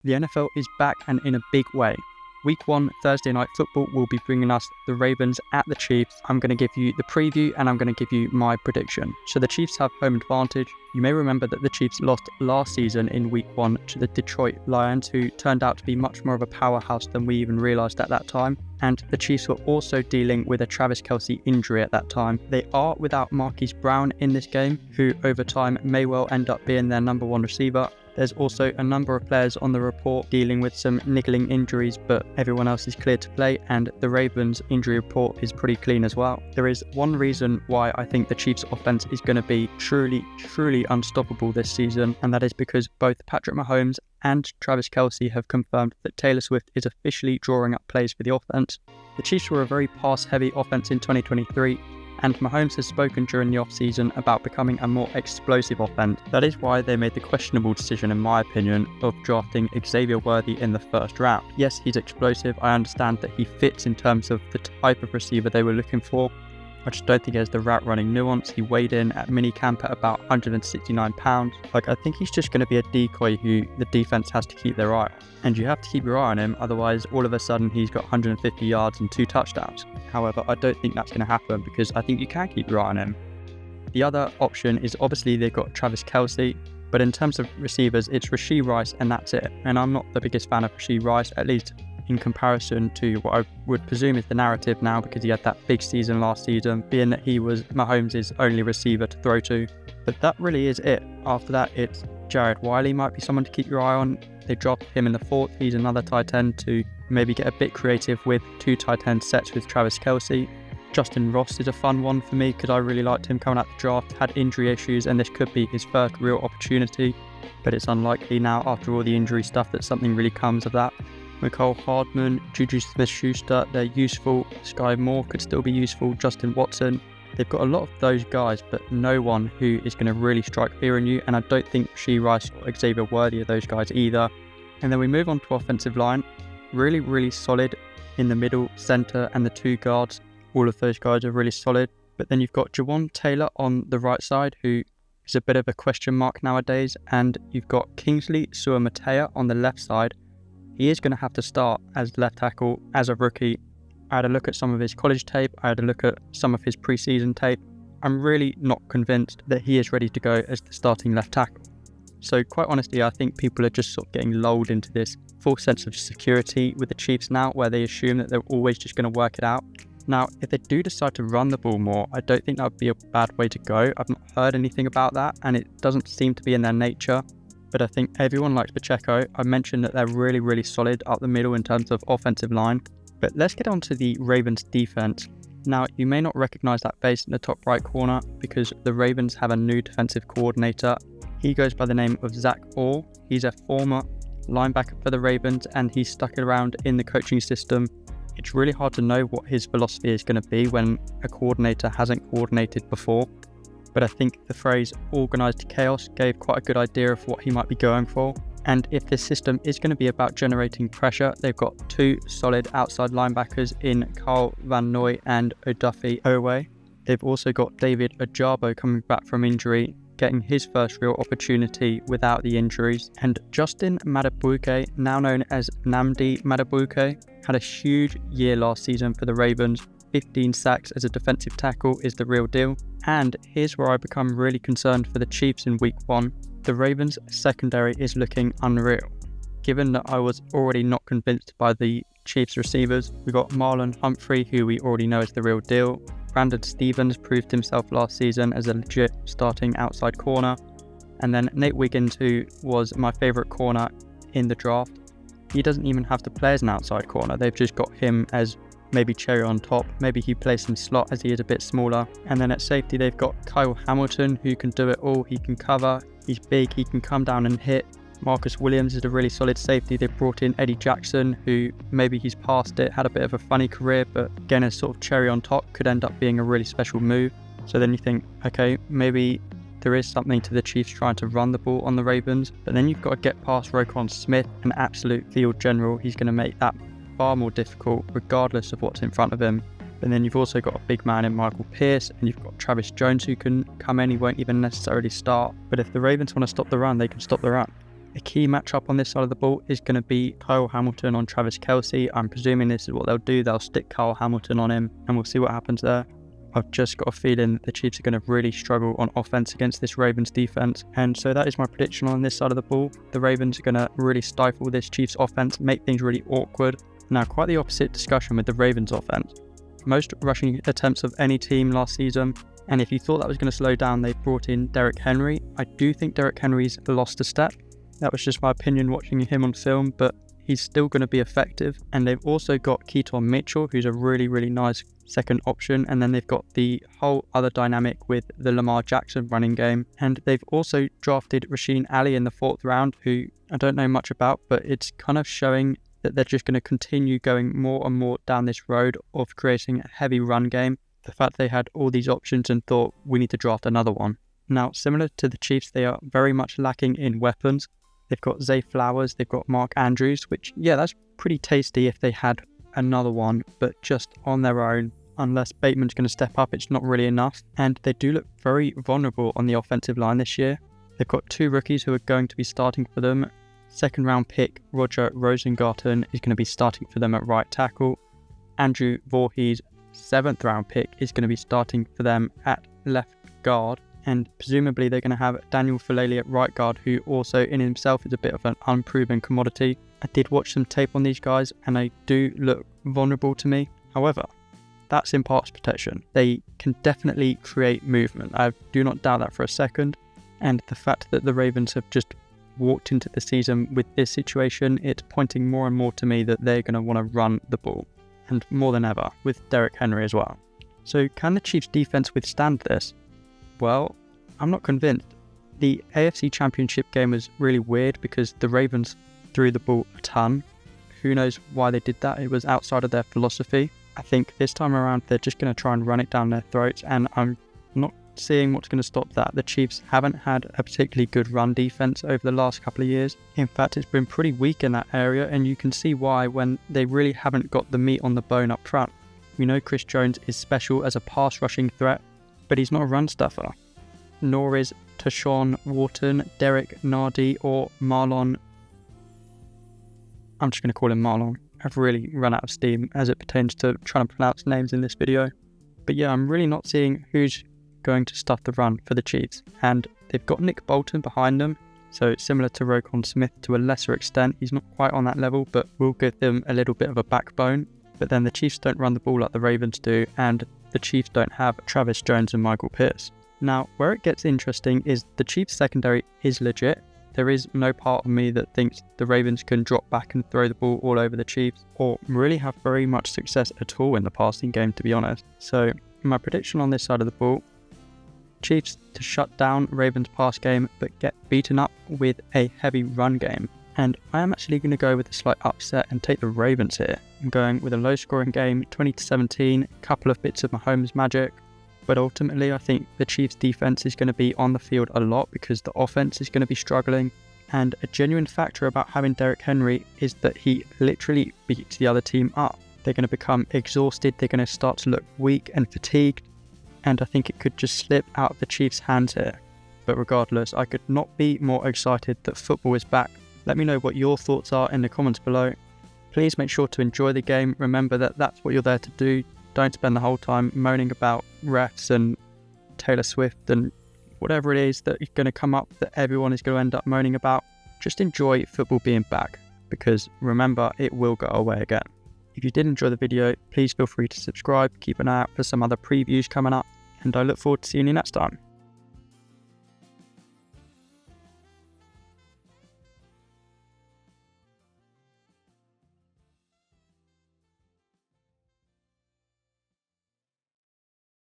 The NFL is back and in a big way. Week 1 Thursday Night Football will be bringing us the Ravens at the Chiefs. I'm going to give you the preview and I'm going to give you my prediction. So the Chiefs have home advantage. You may remember that the Chiefs lost last season in Week 1 to the Detroit Lions, who turned out to be much more of a powerhouse than we even realised at that time. And the Chiefs were also dealing with a Travis Kelce injury at that time. They are without Marquise Brown in this game, who over time may well end up being their number 1 receiver. There's also a number of players on the report dealing with some niggling injuries, but everyone else is cleared to play, and the Ravens injury report is pretty clean as well. There is one reason why I think the Chiefs offense is going to be truly unstoppable this season, and that is because both Patrick Mahomes and Travis Kelce have confirmed that Taylor Swift is officially drawing up plays for the offense. The Chiefs were a very pass-heavy offense in 2023, and Mahomes has spoken during the off-season about becoming a more explosive offense. That is why they made the questionable decision, in my opinion, of drafting Xavier Worthy in the first round. Yes, he's explosive. I understand that he fits in terms of the type of receiver they were looking for. I just don't think he has the route running nuance. He weighed in at minicamp at about 169 pounds. I think he's just going to be a decoy who the defense has to keep their eye on. And you have to keep your eye on him, otherwise all of a sudden he's got 150 yards and 2 touchdowns. However, I don't think that's going to happen because I think you can keep your eye on him. The other option is obviously they've got Travis Kelce, but in terms of receivers, it's Rashee Rice and that's it. And I'm not the biggest fan of Rashee Rice, at least in comparison to what I would presume is the narrative now, because he had that big season last season, being that he was Mahomes' only receiver to throw to. But that really is it. After that, it's Jared Wiley might be someone to keep your eye on. They dropped him in the 4th. He's another tight end to maybe get a bit creative with 2 tight end sets with Travis Kelce. Justin Ross is a fun one for me because I really liked him coming out the draft, had injury issues, and this could be his first real opportunity, but it's unlikely now after all the injury stuff that something really comes of that. Mecole Hardman, Juju Smith-Schuster, they're useful. Sky Moore could still be useful. Justin Watson. They've got a lot of those guys, but no one who is going to really strike fear in you. And I don't think Rashee Rice or Xavier Worthy are those guys either. And then we move on to offensive line. Really solid in the middle, center, and the 2 guards. All of those guys are really solid. But then you've got Jawaan Taylor on the right side, who is a bit of a question mark nowadays. And you've got Kingsley Suamataia on the left side. He is going to have to start as left tackle as a rookie. I had a look at some of his college tape. I had a look at some of his preseason tape. I'm really not convinced that he is ready to go as the starting left tackle. So quite honestly, I think people are just sort of getting lulled into this false sense of security with the Chiefs now, where they assume that they're always just going to work it out. Now, if they do decide to run the ball more, I don't think that would be a bad way to go. I've not heard anything about that, and it doesn't seem to be in their nature. But I think everyone likes Pacheco. I mentioned that they're really solid up the middle in terms of offensive line. But let's get on to the Ravens defense. Now, you may not recognize that face in the top right corner because the Ravens have a new defensive coordinator. He goes by the name of Zach Orr. He's a former linebacker for the Ravens and he's stuck around in the coaching system. It's really hard to know what his philosophy is going to be when a coordinator hasn't coordinated before. But I think the phrase organised chaos gave quite a good idea of what he might be going for. And if this system is going to be about generating pressure, they've got 2 solid outside linebackers in Kyle Van Noy and Odafe Oweh. They've also got David Ojabo coming back from injury, getting his first real opportunity without the injuries. And Justin Madubuike, now known as Nnamdi Madubuike, had a huge year last season for the Ravens. 15 sacks as a defensive tackle is the real deal. And here's where I become really concerned for the Chiefs in Week 1. The Ravens secondary is looking unreal. Given that I was already not convinced by the Chiefs receivers, we got Marlon Humphrey, who we already know is the real deal. Brandon Stevens proved himself last season as a legit starting outside corner. And then Nate Wiggins, who was my favourite corner in the draft. He doesn't even have to play as an outside corner. They've just got him as maybe cherry on top. Maybe he plays some slot as he is a bit smaller. And then at safety, they've got Kyle Hamilton, who can do it all. He can cover, he's big, he can come down and hit. Marcus Williams is a really solid safety. They've brought in Eddie Jackson, who maybe he's past it, had a bit of a funny career, but again, as sort of cherry on top, could end up being a really special move. So then you think, okay, maybe there is something to the Chiefs trying to run the ball on the Ravens, but then you've got to get past Roquan Smith, an absolute field general. He's going to make that far more difficult regardless of what's in front of him. And then you've also got a big man in Michael Pierce, and you've got Travis Jones who can come in. He won't even necessarily start, but if the Ravens want to stop the run, they can stop the run. A key matchup on this side of the ball is going to be Kyle Hamilton on Travis Kelce. I'm presuming this is what they'll do. They'll stick Kyle Hamilton on him and we'll see what happens there. I've just got a feeling the Chiefs are going to really struggle on offense against this Ravens defense. And so that is my prediction on this side of the ball. The Ravens are going to really stifle this Chiefs offense, make things really awkward. Now, quite the opposite discussion with the Ravens offense. Most rushing attempts of any team last season. And if you thought that was going to slow down, they brought in Derrick Henry. I do think Derrick Henry's lost a step. That was just my opinion watching him on film, but he's still going to be effective. And they've also got Keaton Mitchell, who's a really, really nice second option. And then they've got the whole other dynamic with the Lamar Jackson running game. And they've also drafted Rasheen Ali in the 4th round, who I don't know much about, but it's kind of showing that they're just going to continue going more and more down this road of creating a heavy run game. The fact they had all these options and thought we need to draft another one. Now, similar to the Chiefs, they are very much lacking in weapons. They've got Zay Flowers, they've got Mark Andrews, which, yeah, that's pretty tasty if they had another one, but just on their own, unless Bateman's going to step up, it's not really enough. And they do look very vulnerable on the offensive line this year. They've got 2 rookies who are going to be starting for them. 2nd round pick Roger Rosengarten is going to be starting for them at right tackle. Andrew Voorhees, 7th round pick, is going to be starting for them at left guard. And presumably they're going to have Daniel Falele at right guard, who also in himself is a bit of an unproven commodity. I did watch some tape on these guys and they do look vulnerable to me. However, that's in pass protection. They can definitely create movement. I do not doubt that for a second. And the fact that the Ravens have just walked into the season with this situation, it's pointing more and more to me that they're going to want to run the ball. And more than ever, with Derrick Henry as well. So can the Chiefs defense withstand this? Well, I'm not convinced. The AFC Championship game was really weird because the Ravens threw the ball a ton. Who knows why they did that? It was outside of their philosophy. I think this time around they're just going to try and run it down their throats, and I'm not seeing what's going to stop that. The Chiefs haven't had a particularly good run defense over the last couple of years. In fact, it's been pretty weak in that area, and you can see why when they really haven't got the meat on the bone up front. We know Chris Jones is special as a pass rushing threat, but he's not a run stuffer. Nor is Tashawn Wharton, Derek Nardi, or Marlon. I'm just going to call him Marlon. I've really run out of steam as it pertains to trying to pronounce names in this video. But yeah, I'm really not seeing who's going to stuff the run for the Chiefs. And they've got Nick Bolton behind them. So similar to Roquan Smith to a lesser extent. He's not quite on that level, but will give them a little bit of a backbone. But then the Chiefs don't run the ball like the Ravens do, and the Chiefs don't have Travis Jones and Michael Pierce. Now, where it gets interesting is the Chiefs secondary is legit. There is no part of me that thinks the Ravens can drop back and throw the ball all over the Chiefs, or really have very much success at all in the passing game, to be honest. So my prediction on this side of the ball, Chiefs to shut down Ravens pass game, but get beaten up with a heavy run game. And I am actually going to go with a slight upset and take the Ravens here. I'm going with a low scoring game, 20-17, a couple of bits of Mahomes magic. But ultimately, I think the Chiefs defense is going to be on the field a lot because the offense is going to be struggling. And a genuine factor about having Derrick Henry is that he literally beats the other team up. They're going to become exhausted. They're going to start to look weak and fatigued. And I think it could just slip out of the Chiefs' hands here. But regardless, I could not be more excited that football is back. Let me know what your thoughts are in the comments below. Please make sure to enjoy the game. Remember that that's what you're there to do. Don't spend the whole time moaning about refs and Taylor Swift and whatever it is that is going to come up that everyone is going to end up moaning about. Just enjoy football being back, because remember, it will go away again. If you did enjoy the video, please feel free to subscribe, keep an eye out for some other previews coming up, and I look forward to seeing you next time.